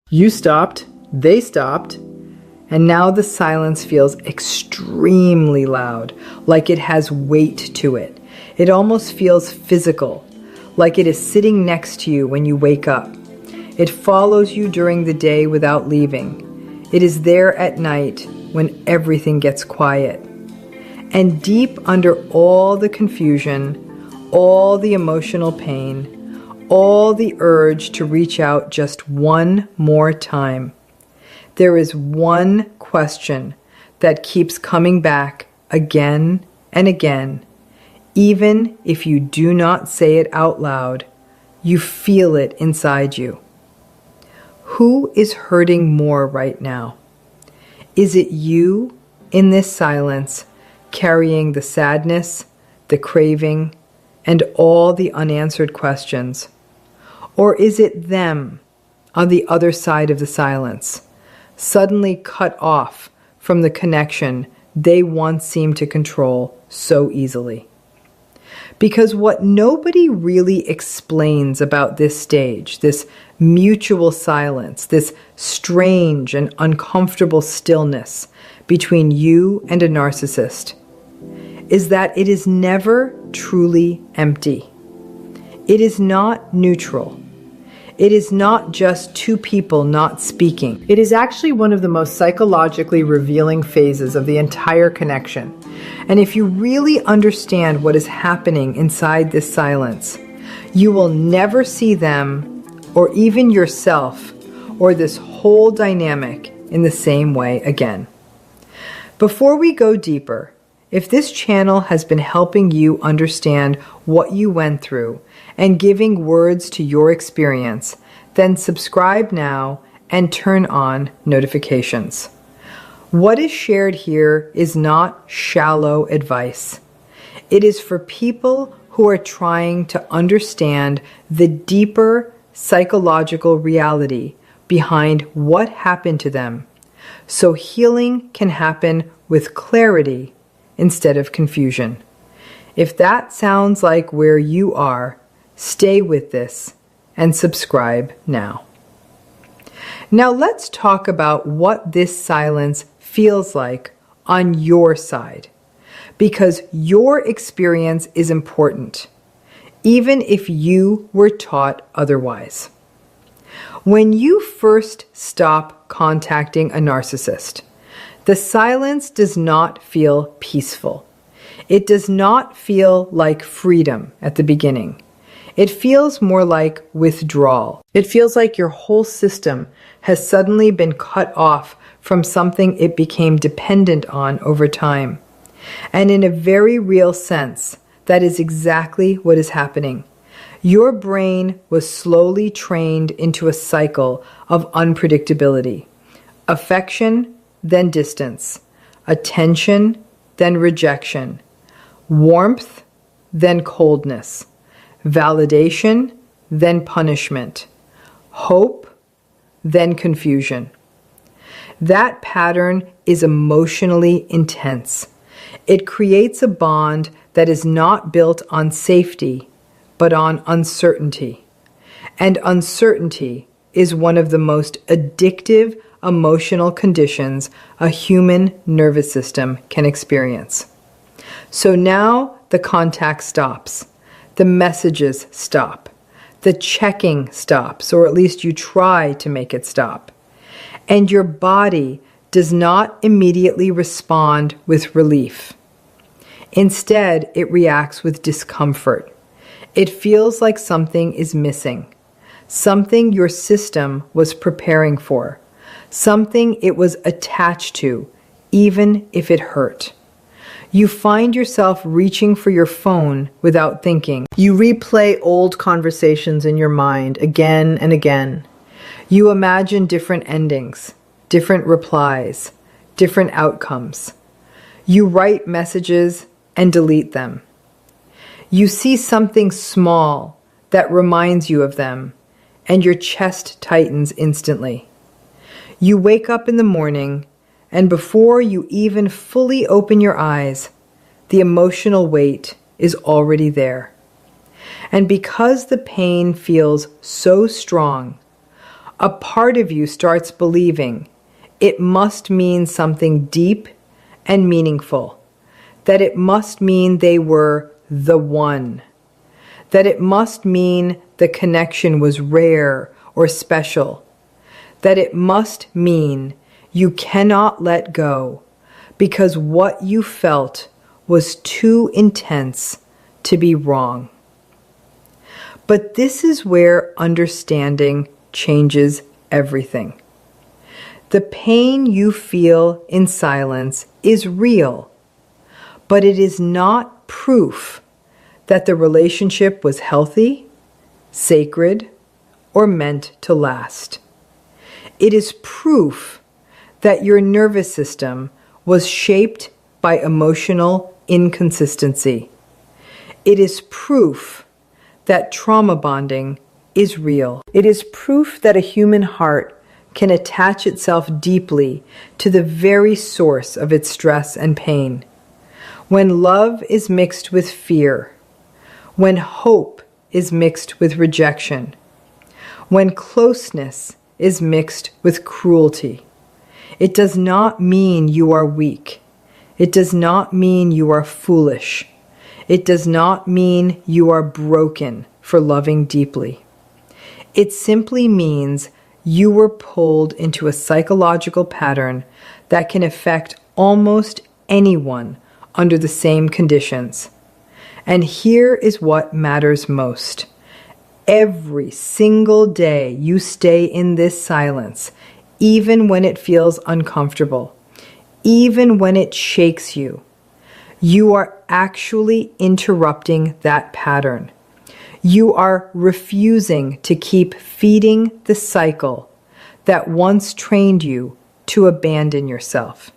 You stopped, they stopped, and now the silence feels extremely loud, like it has weight to it. It almost feels physical, like it is sitting next to you when you wake up. It follows you during the day without leaving. It is there at night when everything gets quiet. And deep under all the confusion, all the emotional pain, all the urge to reach out just one more time, there is one question that keeps coming back again and again. Even if you do not say it out loud, you feel it inside you. Who is hurting more right now? Is it you in this silence, carrying the sadness, the craving, and all the unanswered questions? Or is it them on the other side of the silence, suddenly cut off from the connection they once seemed to control so easily? Because what nobody really explains about this stage, this mutual silence, this strange and uncomfortable stillness between you and a narcissist, is that it is never truly empty. It is not neutral. It is not just two people not speaking. It is actually one of the most psychologically revealing phases of the entire connection. And if you really understand what is happening inside this silence, you will never see them or even yourself or this whole dynamic in the same way again. Before we go deeper, if this channel has been helping you understand what you went through and giving words to your experience, then subscribe now and turn on notifications. What is shared here is not shallow advice. It is for people who are trying to understand the deeper psychological reality behind what happened to them, so healing can happen with clarity instead of confusion. If that sounds like where you are, stay with this and subscribe now. Now let's talk about what this silence feels like on your side, because your experience is important, even if you were taught otherwise. When you first stop contacting a narcissist, the silence does not feel peaceful. It does not feel like freedom at the beginning. It feels more like withdrawal. It feels like your whole system has suddenly been cut off from something it became dependent on over time. And in a very real sense, that is exactly what is happening. Your brain was slowly trained into a cycle of unpredictability. Affection, then distance. Attention, then rejection. Warmth, then coldness. Validation, then punishment. Hope, then confusion. That pattern is emotionally intense. It creates a bond that is not built on safety, but on uncertainty. And uncertainty is one of the most addictive emotional conditions a human nervous system can experience. So now the contact stops. The messages stop. The checking stops, or at least you try to make it stop. And your body does not immediately respond with relief. Instead, it reacts with discomfort. It feels like something is missing, something your system was preparing for, something it was attached to, even if it hurt. You find yourself reaching for your phone without thinking. You replay old conversations in your mind again and again. You imagine different endings, different replies, different outcomes. You write messages and delete them. You see something small that reminds you of them, and your chest tightens instantly. You wake up in the morning, and before you even fully open your eyes, the emotional weight is already there. And because the pain feels so strong, A part of you starts believing it must mean something deep and meaningful, that it must mean they were the one, that it must mean the connection was rare or special, that it must mean you cannot let go because what you felt was too intense to be wrong. But this is where understanding changes everything. The pain you feel in silence is real, but it is not proof that the relationship was healthy, sacred, or meant to last. It is proof that your nervous system was shaped by emotional inconsistency. It is proof that trauma bonding is real. It is proof that a human heart can attach itself deeply to the very source of its stress and pain. When love is mixed with fear, when hope is mixed with rejection, when closeness is mixed with cruelty, it does not mean you are weak. It does not mean you are foolish. It does not mean you are broken for loving deeply. It simply means you were pulled into a psychological pattern that can affect almost anyone under the same conditions. And here is what matters most. Every single day you stay in this silence, even when it feels uncomfortable, even when it shakes you, you are actually interrupting that pattern. You are refusing to keep feeding the cycle that once trained you to abandon yourself.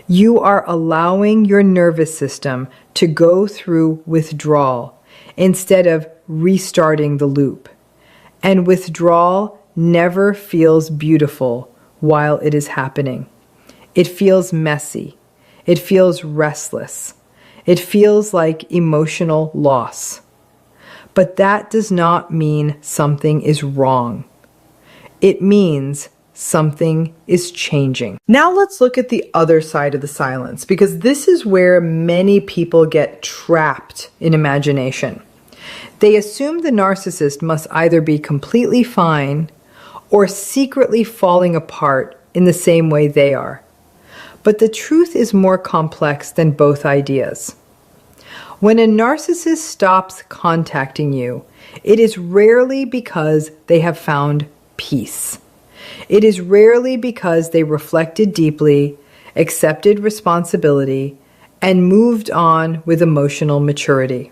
You are allowing your nervous system to go through withdrawal instead of restarting the loop. And withdrawal never feels beautiful while it is happening. It feels messy. It feels restless. It feels like emotional loss. But that does not mean something is wrong. It means something is changing. Now let's look at the other side of the silence, because this is where many people get trapped in imagination. They assume the narcissist must either be completely fine or secretly falling apart in the same way they are. But the truth is more complex than both ideas. When a narcissist stops contacting you, it is rarely because they have found peace. It is rarely because they reflected deeply, accepted responsibility, and moved on with emotional maturity.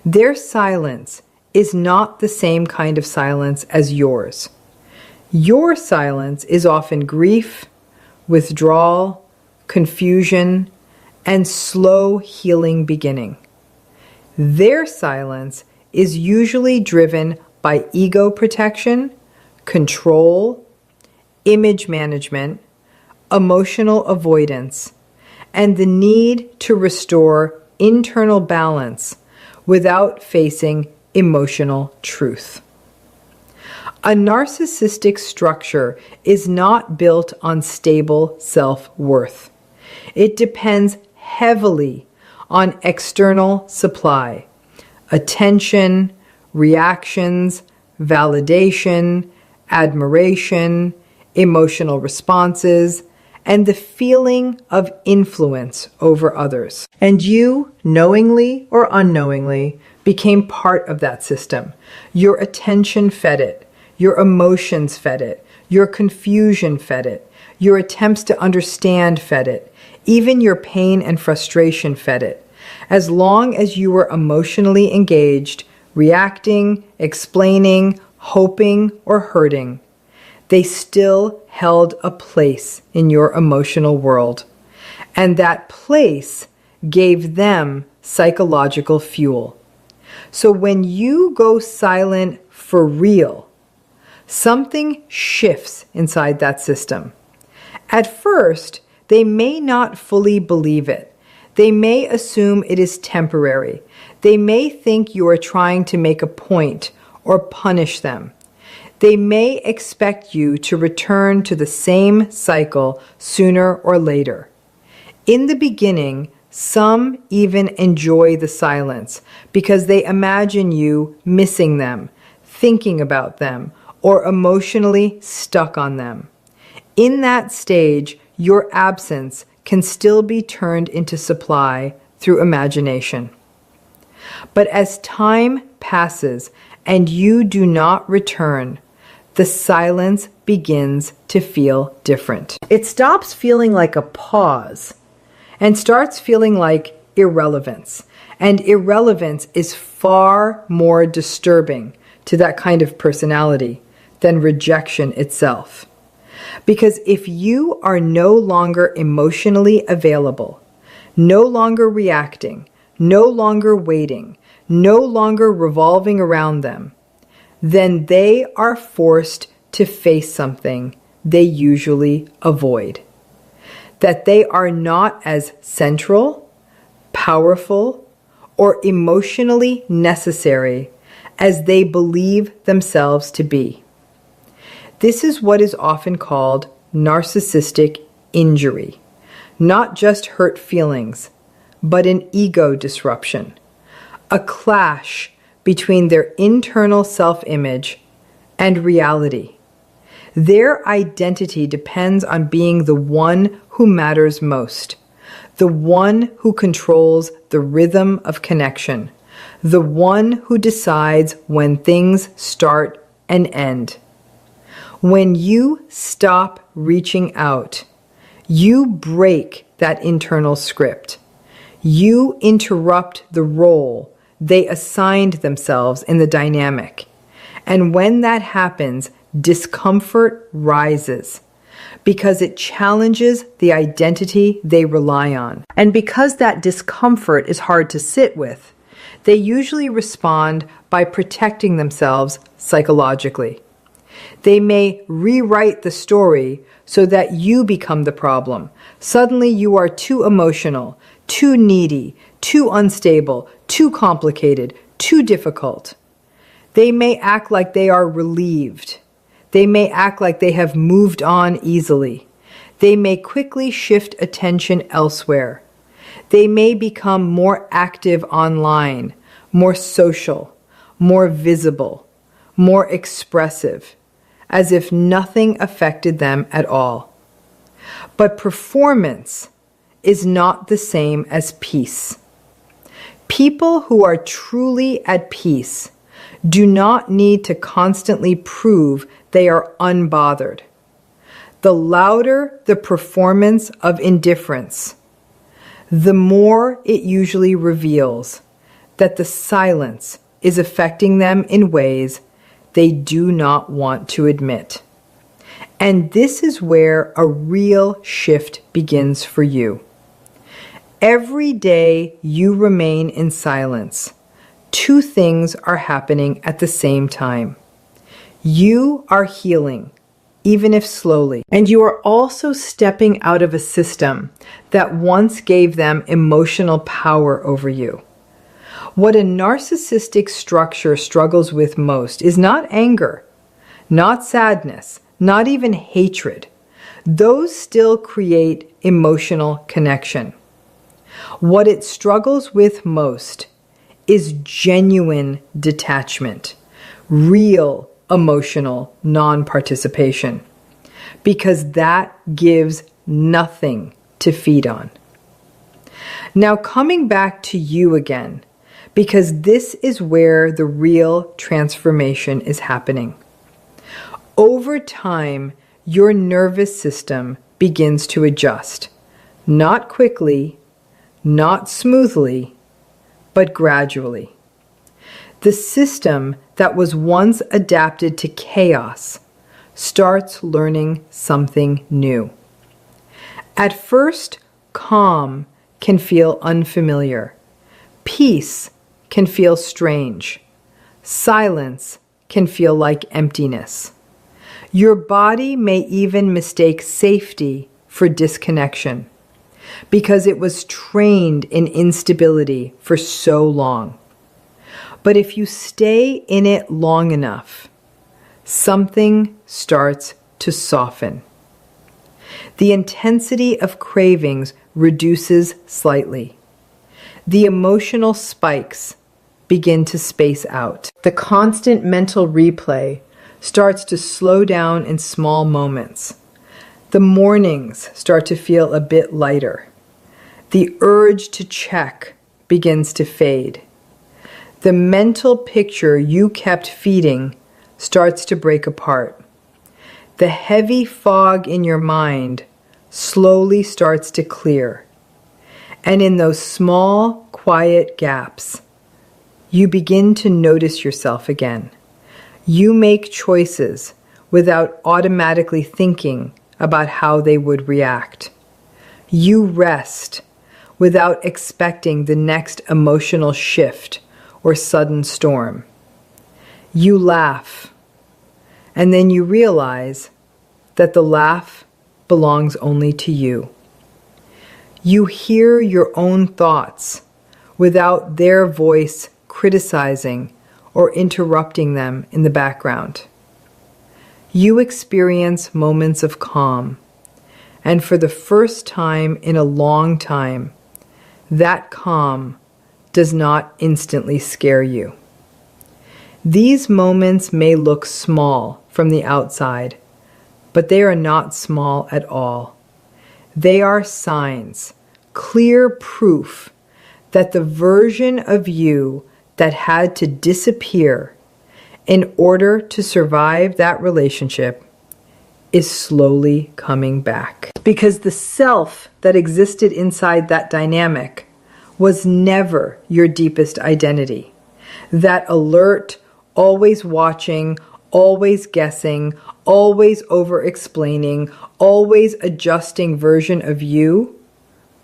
Their silence is not the same kind of silence as yours. Your silence is often grief, withdrawal, confusion, and slow healing beginning. Their silence is usually driven by ego protection, control, image management, emotional avoidance, and the need to restore internal balance without facing emotional truth. A narcissistic structure is not built on stable self-worth. It depends heavily on external supply, attention, reactions, validation, admiration, emotional responses, and the feeling of influence over others. And you, knowingly or unknowingly, became part of that system. Your attention fed it. Your emotions fed it. Your confusion fed it. Your attempts to understand fed it. Even your pain and frustration fed it. As long as you were emotionally engaged, reacting, explaining, hoping, or hurting, they still held a place in your emotional world. And that place gave them psychological fuel. So when you go silent for real, something shifts inside that system. At first, they may not fully believe it. They may assume it is temporary. They may think you are trying to make a point or punish them. They may expect you to return to the same cycle sooner or later. In the beginning, some even enjoy the silence because they imagine you missing them, thinking about them, or emotionally stuck on them. In that stage, your absence can still be turned into supply through imagination. But as time passes and you do not return, the silence begins to feel different. It stops feeling like a pause and starts feeling like irrelevance. And irrelevance is far more disturbing to that kind of personality than rejection itself. Because if you are no longer emotionally available, no longer reacting, no longer waiting, no longer revolving around them, then they are forced to face something they usually avoid. That they are not as central, powerful, or emotionally necessary as they believe themselves to be. This is what is often called narcissistic injury. Not just hurt feelings, but an ego disruption. A clash between their internal self-image and reality. Their identity depends on being the one who matters most, the one who controls the rhythm of connection, the one who decides when things start and end. When you stop reaching out, you break that internal script. You interrupt the role they assigned themselves in the dynamic. And when that happens, discomfort rises because it challenges the identity they rely on. And because that discomfort is hard to sit with, they usually respond by protecting themselves psychologically. They may rewrite the story so that you become the problem. Suddenly you are too emotional, too needy, too unstable, too complicated, too difficult. They may act like they are relieved. They may act like they have moved on easily. They may quickly shift attention elsewhere. They may become more active online, more social, more visible, more expressive, as if nothing affected them at all. But performance is not the same as peace. People who are truly at peace do not need to constantly prove they are unbothered. The louder the performance of indifference, the more it usually reveals that the silence is affecting them in ways they do not want to admit. And this is where a real shift begins for you. Every day you remain in silence, two things are happening at the same time. You are healing, even if slowly, and you are also stepping out of a system that once gave them emotional power over you. What a narcissistic structure struggles with most is not anger, not sadness, not even hatred. Those still create emotional connection. What it struggles with most is genuine detachment, real emotional non-participation, because that gives nothing to feed on. Now coming back to you again, because this is where the real transformation is happening. Over time, your nervous system begins to adjust, not quickly, not smoothly, but gradually. The system that was once adapted to chaos starts learning something new. At first, calm can feel unfamiliar. Peace can feel strange. Silence can feel like emptiness. Your body may even mistake safety for disconnection because it was trained in instability for so long. But if you stay in it long enough, something starts to soften. The intensity of cravings reduces slightly. The emotional spikes begin to space out. The constant mental replay starts to slow down in small moments. The mornings start to feel a bit lighter. The urge to check begins to fade. The mental picture you kept feeding starts to break apart. The heavy fog in your mind slowly starts to clear. And in those small, quiet gaps, you begin to notice yourself again. You make choices without automatically thinking about how they would react. You rest without expecting the next emotional shift or sudden storm. You laugh, and then you realize that the laugh belongs only to you. You hear your own thoughts without their voice criticizing or interrupting them in the background. You experience moments of calm, and for the first time in a long time, that calm does not instantly scare you. These moments may look small from the outside, but they are not small at all. They are signs, clear proof that the version of you that had to disappear in order to survive that relationship is slowly coming back. Because the self that existed inside that dynamic was never your deepest identity. That alert, always watching, always guessing, always over-explaining, always adjusting version of you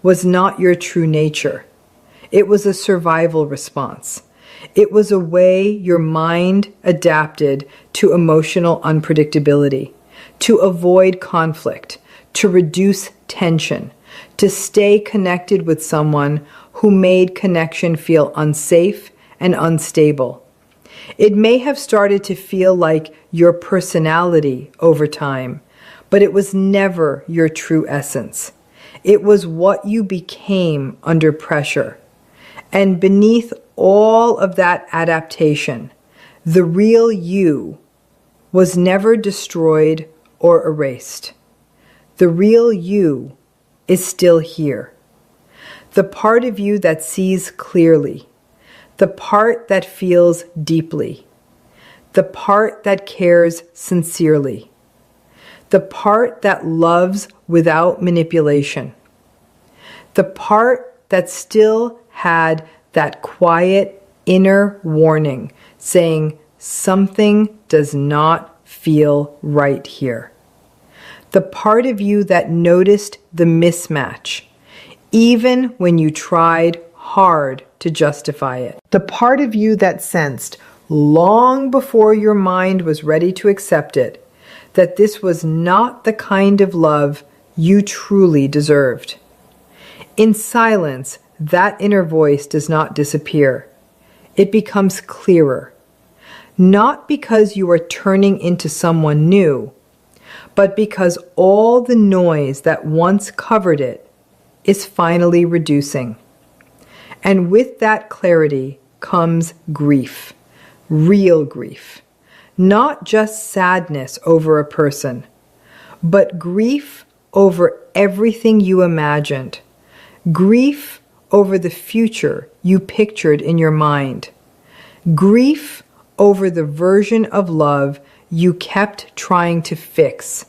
was not your true nature. It was a survival response. It was a way your mind adapted to emotional unpredictability, to avoid conflict, to reduce tension, to stay connected with someone who made connection feel unsafe and unstable. It may have started to feel like your personality over time, but it was never your true essence. It was what you became under pressure. And beneath all of that adaptation, the real you was never destroyed or erased. The real you is still here. The part of you that sees clearly, the part that feels deeply, the part that cares sincerely, the part that loves without manipulation, the part that still had that quiet inner warning saying something does not feel right here. The part of you that noticed the mismatch, even when you tried hard to justify it. The part of you that sensed, long before your mind was ready to accept it, that this was not the kind of love you truly deserved. In silence, that inner voice does not disappear. It becomes clearer. Not because you are turning into someone new, but because all the noise that once covered it is finally reducing. And with that clarity comes grief, real grief. Not just sadness over a person, but grief over everything you imagined. Grief over the future you pictured in your mind. Grief over the version of love you kept trying to fix,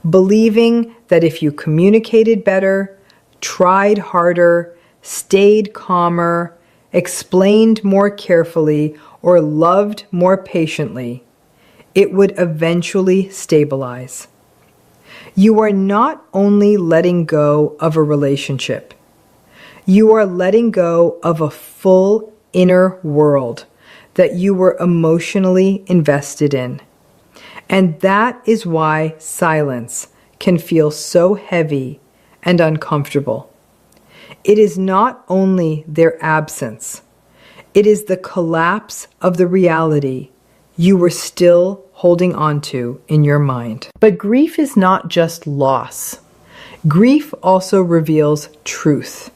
believing that if you communicated better, tried harder, stayed calmer, explained more carefully, or loved more patiently, it would eventually stabilize. You are not only letting go of a relationship, you are letting go of a full inner world that you were emotionally invested in. And that is why silence can feel so heavy and uncomfortable. It is not only their absence, it is the collapse of the reality you were still holding on to in your mind. But grief is not just loss. Grief also reveals truth.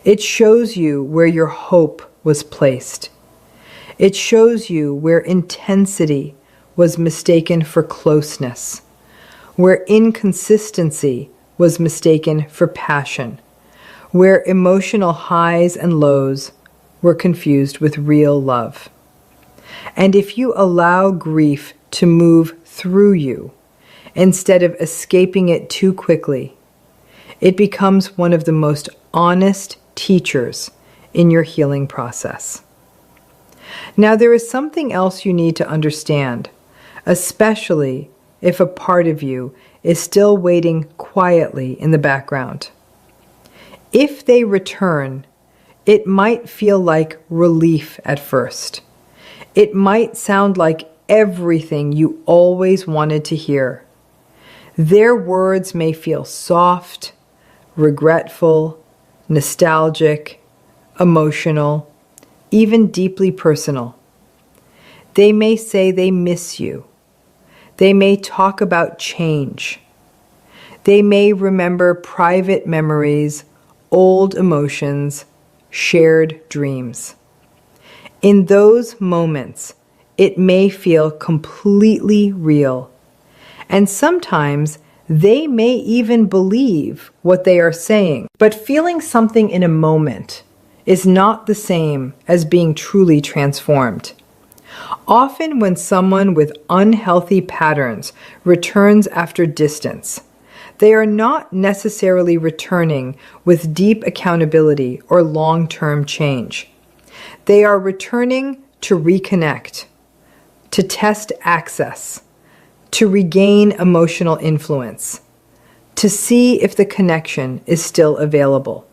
It shows you where your hope was placed. It shows you where intensity was mistaken for closeness, where inconsistency was mistaken for passion, where emotional highs and lows were confused with real love. And if you allow grief to move through you, instead of escaping it too quickly, it becomes one of the most honest teachers in your healing process. Now, there is something else you need to understand, especially if a part of you is still waiting quietly in the background. If they return, it might feel like relief at first. It might sound like everything you always wanted to hear. Their words may feel soft, regretful, nostalgic, emotional, even deeply personal. They may say they miss you. They may talk about change. They may remember private memories, old emotions, shared dreams. In those moments, it may feel completely real. And sometimes they may even believe what they are saying. But feeling something in a moment is not the same as being truly transformed. Often when someone with unhealthy patterns returns after distance, they are not necessarily returning with deep accountability or long-term change. They are returning to reconnect, to test access, to regain emotional influence, to see if the connection is still available.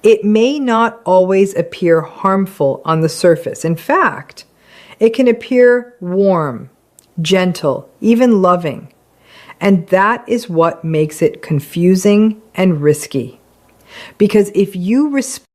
It may not always appear harmful on the surface. In fact, it can appear warm, gentle, even loving. And that is what makes it confusing and risky. Because if you respect